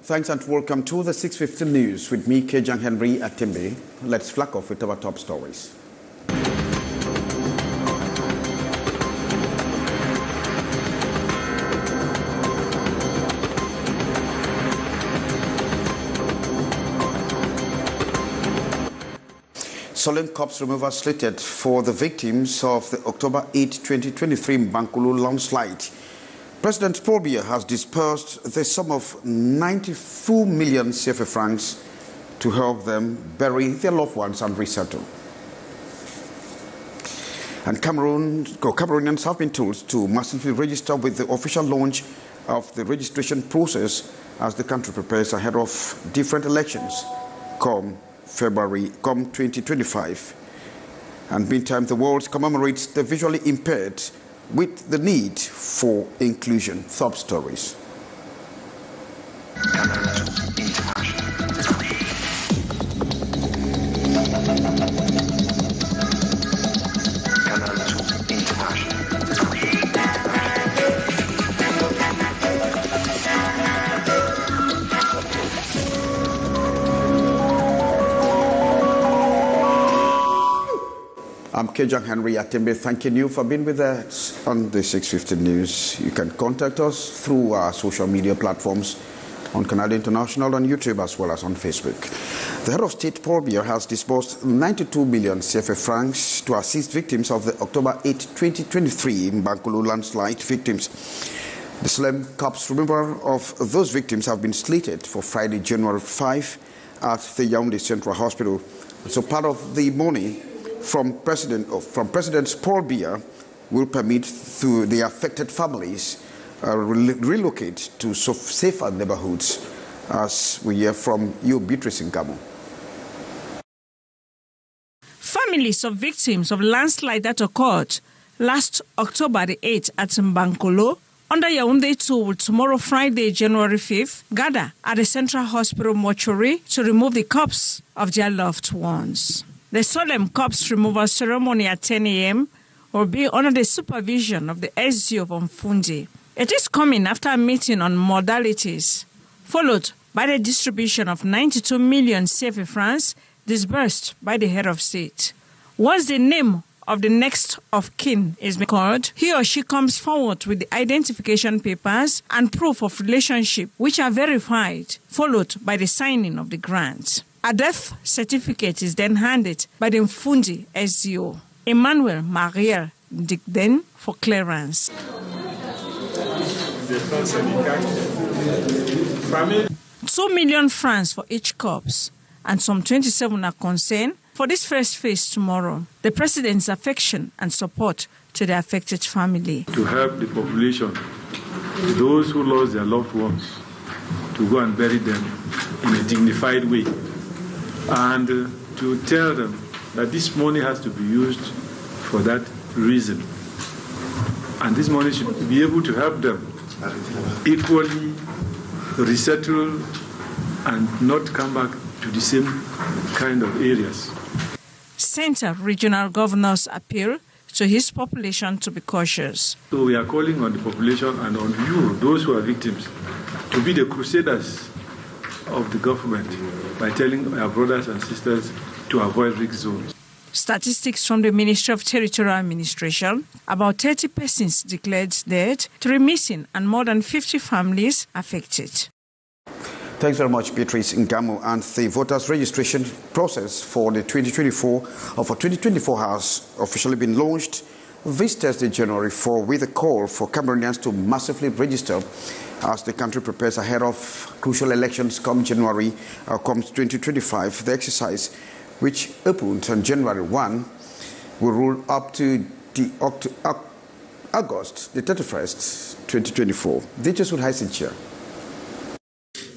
Thanks and welcome to the 6:50 News with me, Kejang Henry Atimbe. Let's flag off with our top stories. Solemn corpse removal slated for the victims of the October 8, 2023 MBANKOLO landslide. President Paul Biya has disbursed the sum of 94 million CFA francs to help them bury their loved ones and resettle. And Cameroonians have been told to massively register with the official launch of the registration process as the country prepares ahead of different elections come 2025. And meantime, the world commemorates the visually impaired with the need for inclusion. Top stories. I'm Kejang Henry Atimbe, thanking you for being with us on the 6:50 News. You can contact us through our social media platforms on Canal International, on YouTube, as well as on Facebook. The head of state, Paul Biya, has disbursed 92 million CFA francs to assist victims of the October 8, 2023 MBANKOLO landslide victims. The solemn corpse removal of those victims have been slated for Friday, January 5 at the Yaoundé Central Hospital. So part of the money from President Paul Biya will permit to the affected families relocate to safer neighborhoods, as we hear from you, Beatrice Ngamo. Families of victims of landslide that occurred last October the 8th at MBANKOLO under Yaoundé 2 will tomorrow, Friday, January 5th, gather at the Central Hospital mortuary to remove the corpse of their loved ones. The solemn corpse removal ceremony at 10 a.m. will be under the supervision of the SOCIETE of Mfundi. It is coming after a meeting on modalities, followed by the distribution of 92 million CFA francs disbursed by the head of state. Once the name of the next of kin is called, he or she comes forward with the identification papers and proof of relationship, which are verified, followed by the signing of the grant. A death certificate is then handed by the Mfundi SDO, Emmanuel Mariel Dikden, for clearance. 2 million francs for each corpse, and some 27 are concerned for this first phase tomorrow. The President's affection and support to the affected family. To help the population, those who lost their loved ones, to go and bury them in a dignified way, and to tell them that this money has to be used for that reason. And this money should be able to help them equally resettle and not come back to the same kind of areas. Center regional governors appeal to his population to be cautious. So we are calling on the population and on you, those who are victims, to be the crusaders of the government by telling our brothers and sisters to avoid risk zones. Statistics from the Ministry of Territorial Administration: about 30 persons declared dead, 3 missing, and more than 50 families affected. Thanks very much, Beatrice Ngamo. And the voters' registration process for the 2024 has officially been launched this Thursday, January 4, with a call for Cameroonians to massively register as the country prepares ahead of crucial elections come 2025. The exercise, which opened on January 1, will rule up to August the 31st, 2024. Details with Heisenchair.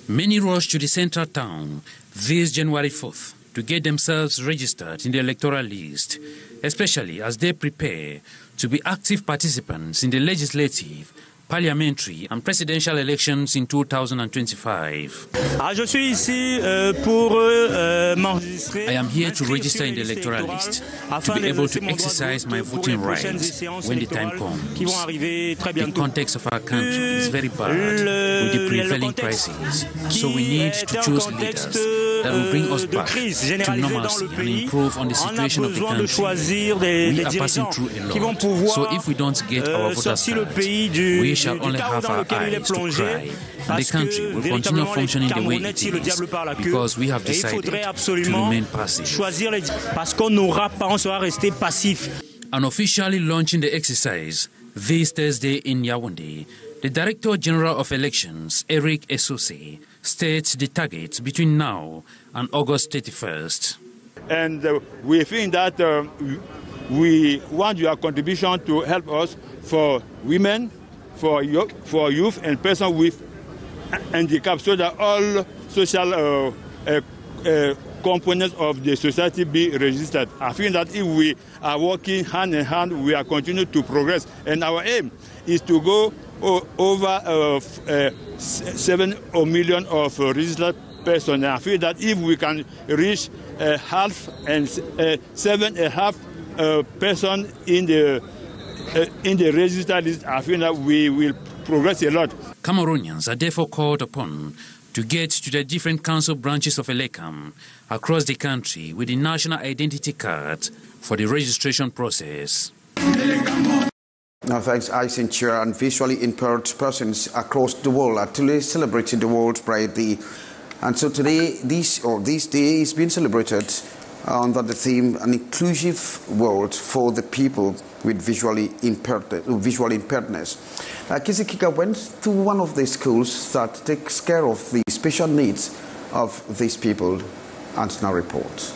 Many rush to the central town this January 4th to get themselves registered in the electoral list, especially as they prepare to be active participants in the legislative parliamentary and presidential elections in 2025. Je suis ici pour m'enregistrer. I am here to register in the electoral list to be able to exercise my voting rights when the time comes. The context of our country is very bad with the prevailing crises, so we need to choose leaders that will bring us back to normalcy and improve on the situation of the country. We are passing through a lot, so if we don't get our voters card, we shall only have our eyes to cry, and the country will continue functioning the way it is, because we have decided to remain passive. Unofficially launching the exercise this Thursday in Yaoundé, the Director General of Elections, Eric Esose, states the target between now and August 31st. And we think that we want your contribution to help us for women, for youth and persons with handicap, so that all social components of the society be registered. I think that if we are working hand in hand, we are continuing to progress. And our aim is to go over 7 million of registered persons. I feel that if we can reach half and 7.5 person in the registered list, I feel that we will progress a lot. Cameroonians are therefore called upon to get to the different council branches of ELECAM across the country with the national identity card for the registration process. Now, thanks, Icing Chair, and visually impaired persons across the world are today celebrating the World Pride Day. And so today, this day is being celebrated under the theme, an inclusive world for the people with visual impairedness. Kizikika went to one of the schools that takes care of the special needs of these people, and now reports.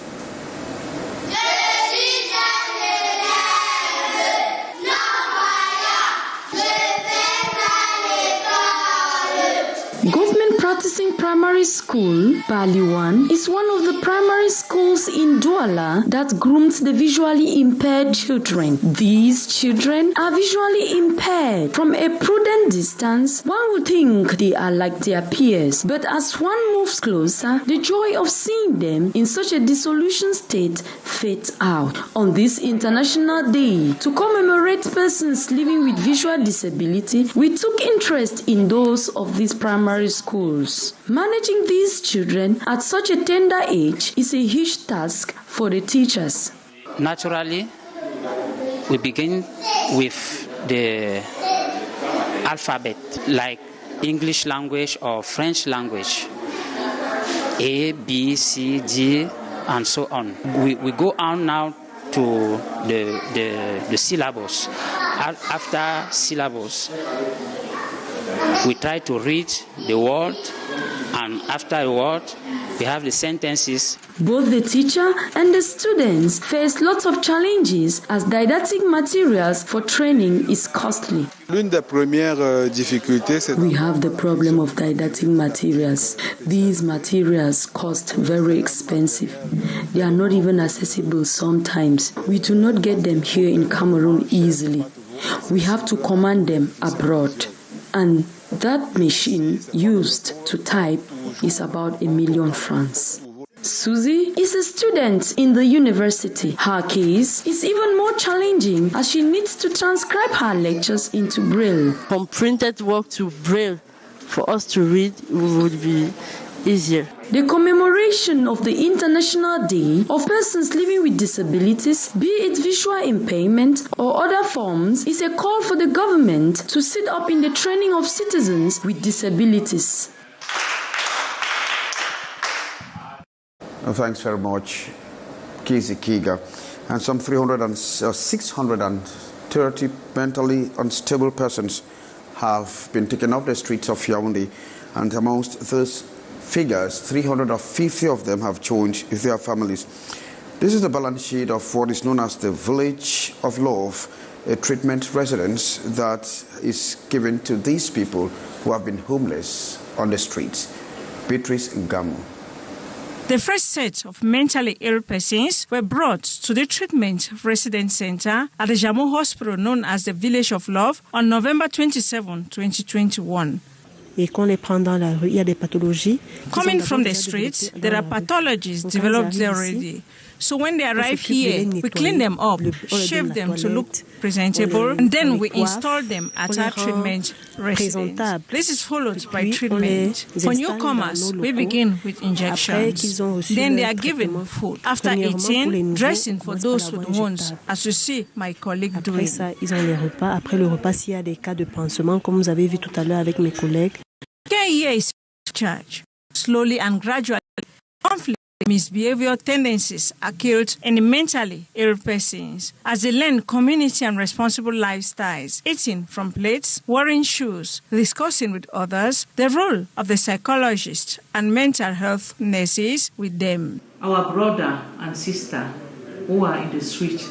Government Practicing Primary School, Bali 1, is one of the primary schools in Douala that grooms the visually impaired children. These children are visually impaired. From a prudent distance, one would think they are like their peers, but as one moves closer, the joy of seeing them in such a disillusioned state fades out. On this International Day, to commemorate persons living with visual disability, we took interest in those of these primary schools. Managing these children at such a tender age is a huge task for the teachers. Naturally, we begin with the alphabet, like English language or French language, A, B, C, D, and so on. We go on now to the syllables. After syllables, we try to read the word, and after a word, we have the sentences. Both the teacher and the students face lots of challenges as didactic materials for training is costly. We have the problem of didactic materials. These materials cost very expensive. They are not even accessible sometimes. We do not get them here in Cameroon easily. We have to command them abroad. And that machine used to type is about 1 million francs. Susie is a student in the university. Her case is even more challenging as she needs to transcribe her lectures into Braille. From printed work to Braille, for us to read would be easier. The commemoration of the International Day of Persons Living with Disabilities, be it visual impairment or other forms, is a call for the government to sit up in the training of citizens with disabilities. Thanks very much, Kizi Kiga. And some 630 mentally unstable persons have been taken off the streets of Yaoundé, and amongst those figures, 350 of them have joined their families. This is the balance sheet of what is known as the Village of Love, a treatment residence that is given to these people who have been homeless on the streets. Beatrice Ngamu. The first set of mentally ill persons were brought to the treatment resident center at the Jammu Hospital known as the Village of Love on November 27, 2021. Coming from the streets, there are pathologies developed there already. So when they arrive here, we clean them up, shave them to look presentable, and then we install them at our treatment residence. This is followed by treatment. For newcomers, we begin with injections. Then they are given food. After eating, dressing for those with wounds, as you see my colleague doing. Care here is charge. Slowly and gradually, conflict, misbehavior tendencies are killed in the mentally ill persons as they learn community and responsible lifestyles, eating from plates, wearing shoes, discussing with others, the role of the psychologist and mental health nurses with them. Our brother and sister who are in the street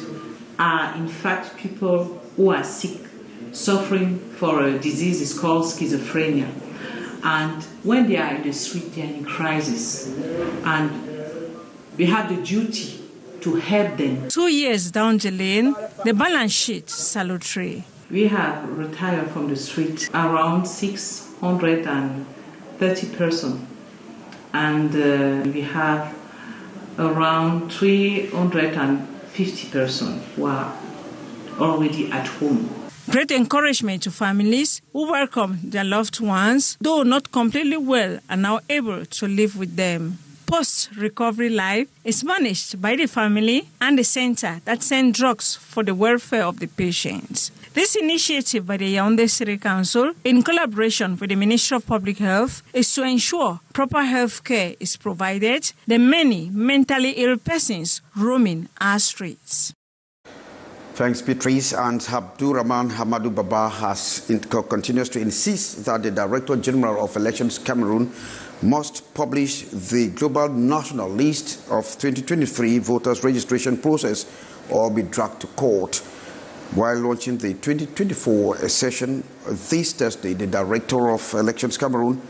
are in fact people who are sick, suffering for a disease called schizophrenia. And when they are in the street, they are in crisis. And we have the duty to help them. 2 years down the lane, the balance sheet salutary. We have retired from the street around 630 persons. And we have around 350 persons who are already at home. Great encouragement to families who welcome their loved ones, though not completely well, are now able to live with them. Post-recovery life is managed by the family and the center that send drugs for the welfare of the patients. This initiative by the Yaoundé City Council, in collaboration with the Ministry of Public Health, is to ensure proper health care is provided the many mentally ill persons roaming our streets. Thanks, Beatrice. And Abdurrahman Hamadou Baba continues to insist that the Director General of Elections Cameroon must publish the global national list of 2023 voters registration process or be dragged to court. While launching the 2024 session this Thursday, the Director of Elections Cameroon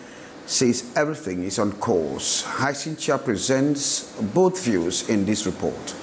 says everything is on course. Hyacinthia presents both views in this report.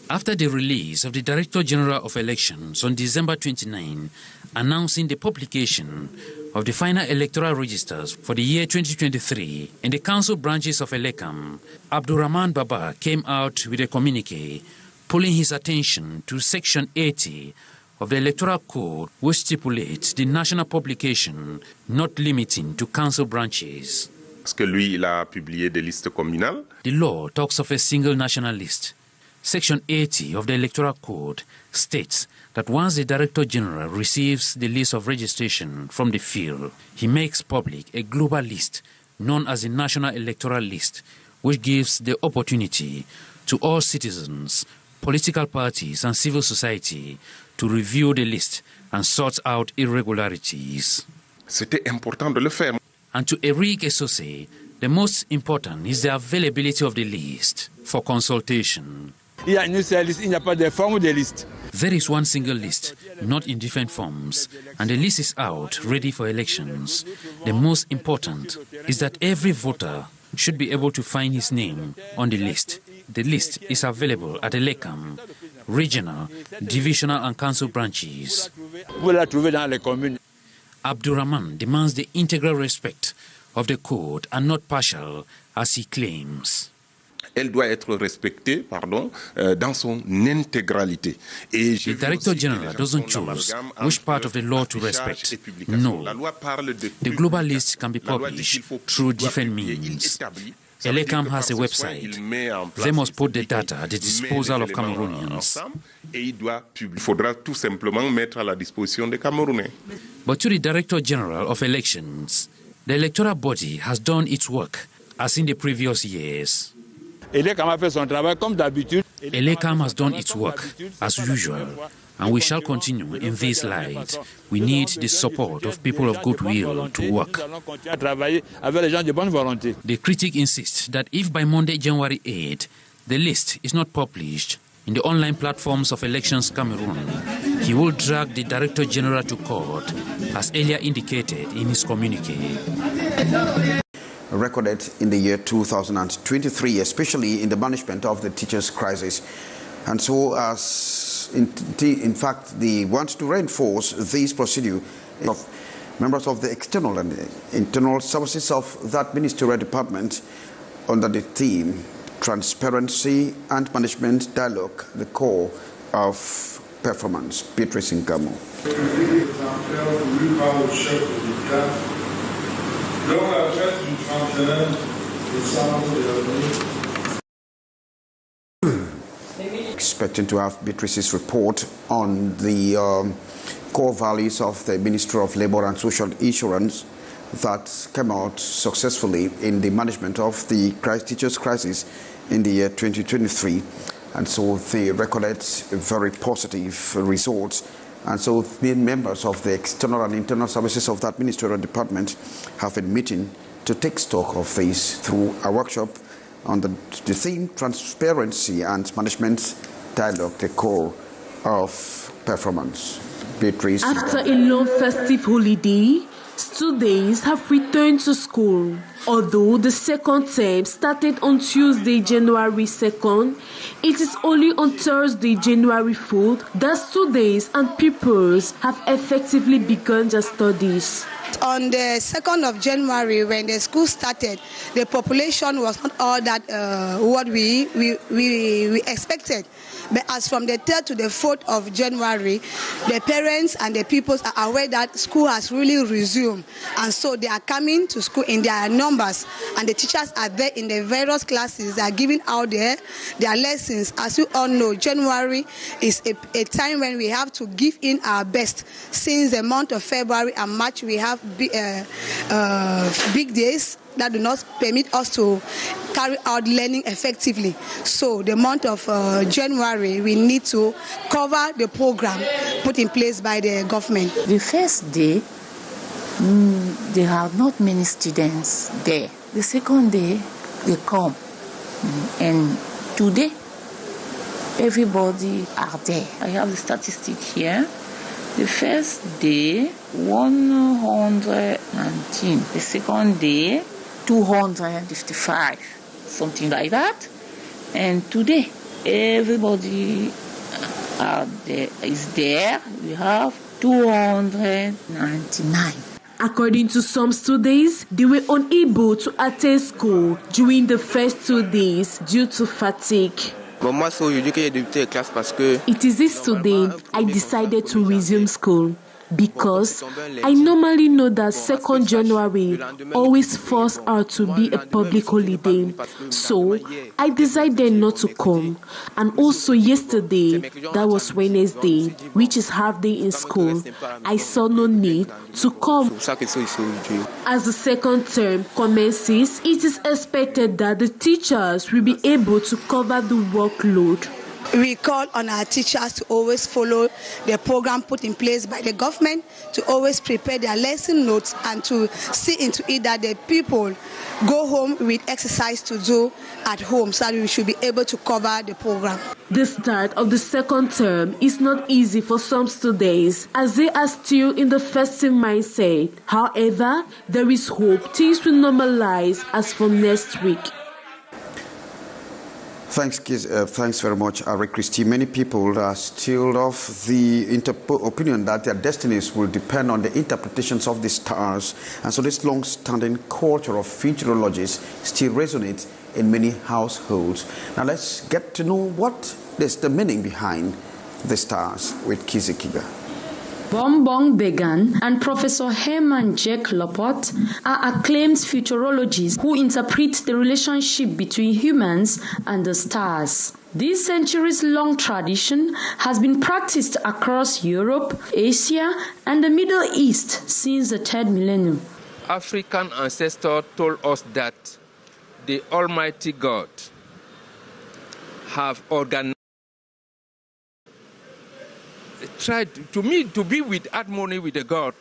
After the release of the Director General of Elections on December 29, announcing the publication of the final electoral registers for the year 2023 in the council branches of Elecam, Abdurrahman Baba came out with a communique pulling his attention to Section 80 of the Electoral Code, which stipulates the national publication not limiting to council branches. Parce que lui, il a publié des listes communales. The law talks of a single national list. Section 80 of the Electoral Code states that once the Director General receives the list of registration from the field, he makes public a global list known as the National Electoral List, which gives the opportunity to all citizens, political parties and civil society to review the list and sort out irregularities. C'était important de le faire. And to Eric Esose, the most important is the availability of the list for consultation. Il y a une seule liste, il n'y a pas de forme de liste. There is one single list, not in different forms, and the list is out, ready for elections. The most important is that every voter should be able to find his name on the list. The list is available at Elecam, regional, divisional and council branches. Vous la trouvez dans les communes. Abdurrahman demands the integral respect of the code and not partial, as he claims. Elle doit être respectée, dans son intégralité. Et the Director General doesn't choose which part of the law to respect. No. The global list can be published through different means. Elecam has a website. They must put the data at the disposal of Cameroonians. Il faudra tout simplement mettre à la disposition des Camerounais. But to the Director General of Elections, the electoral body has done its work, as in the previous years. Elecam a fait son travail comme d'habitude. Elecam has done its work, as usual, and we shall continue in this light. We need the support of people of goodwill to work. The critic insists that if by Monday, January 8, the list is not published in the online platforms of Elections Cameroon, he will drag the Director General to court, as earlier indicated in his communique. recorded in the year 2023, especially in the management of the teachers' crisis. And so, as in fact, they want to reinforce this procedure of members of the external and internal services of that ministerial department under the theme Transparency and Management Dialogue, the core of performance. Beatrice Ngamo. Expecting to have Beatrice's report on the core values of the Ministry of Labour and Social Insurance that came out successfully in the management of the teachers' crisis in the year 2023. And so they recorded very positive results. And so the members of the external and internal services of that ministerial department have been meeting to take stock of this through a workshop on the theme Transparency and Management Dialogue, the core of performance. Beatrice. After a long festive holiday, students have returned to school. Although the second term started on Tuesday, January 2nd, it is only on Thursday, January 4th, that students and pupils have effectively begun their studies. On the 2nd of January, when the school started, the population was not all that what we expected. But as from the 3rd to the 4th of January, the parents and the pupils are aware that school has really resumed. And so they are coming to school in their numbers. And the teachers are there in the various classes. They are giving out their lessons. As you all know, January is a time when we have to give in our best. Since the month of February and March, we have big days that do not permit us to carry out learning effectively. So the month of January, we need to cover the program put in place by the government. The first day, there are not many students there. The second day, they come. And today, everybody are there. I have the statistic here. The first day, 119. The second day, 255, something like that. And today, everybody is there. We have 299. According to some students, they were unable to attend school during the first 2 days due to fatigue. It is this today I decided to resume school, because I normally know that 2nd January always falls out to be a public holiday. So I decided not to come. And also yesterday, that was Wednesday, which is half day in school, I saw no need to come. As the second term commences, it is expected that the teachers will be able to cover the workload. We call on our teachers to always follow the program put in place by the government, to always prepare their lesson notes and to see into it that the people go home with exercise to do at home, so that we should be able to cover the program. The start of the second term is not easy for some students, as they are still in the festive mindset. However, there is hope things will normalize as from next week. Thanks very much, Ari Christie. Many people are still of the opinion that their destinies will depend on the interpretations of the stars. And so this long-standing culture of futurologies still resonates in many households. Now let's get to know what is the meaning behind the stars with Kizi Kiga. Bombong Began and Professor Herman Jack Laporte are acclaimed futurologists who interpret the relationship between humans and the stars. This centuries-long tradition has been practiced across Europe, Asia, and the Middle East since the 3rd millennium. African ancestors told us that the Almighty God have organized, tried to be with harmony with the God.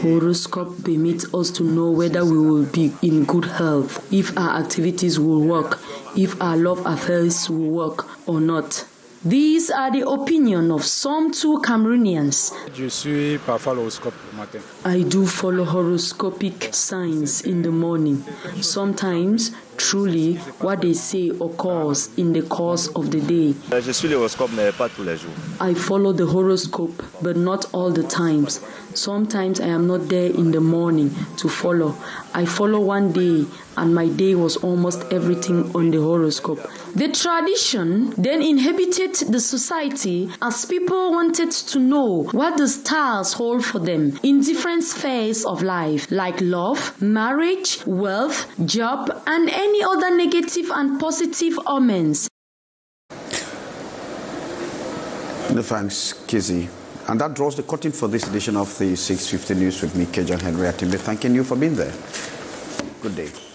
Horoscope permits us to know whether we will be in good health, if our activities will work, if our love affairs will work or not. These are the opinion of some 2 Cameroonians. I do follow horoscopic signs in the morning. Sometimes, truly, what they say occurs in the course of the day. I follow the horoscope, but not all the times. Sometimes I am not there in the morning to follow. I follow one day, and my day was almost everything on the horoscope. The tradition then inhabited the society as people wanted to know what the stars hold for them in different spheres of life, like love, marriage, wealth, job, and any other negative and positive omens. Thanks, Kizzy. And that draws the curtain for this edition of the 650 News with me, Kejan Henry Atimbe. Thanking you for being there. Good day.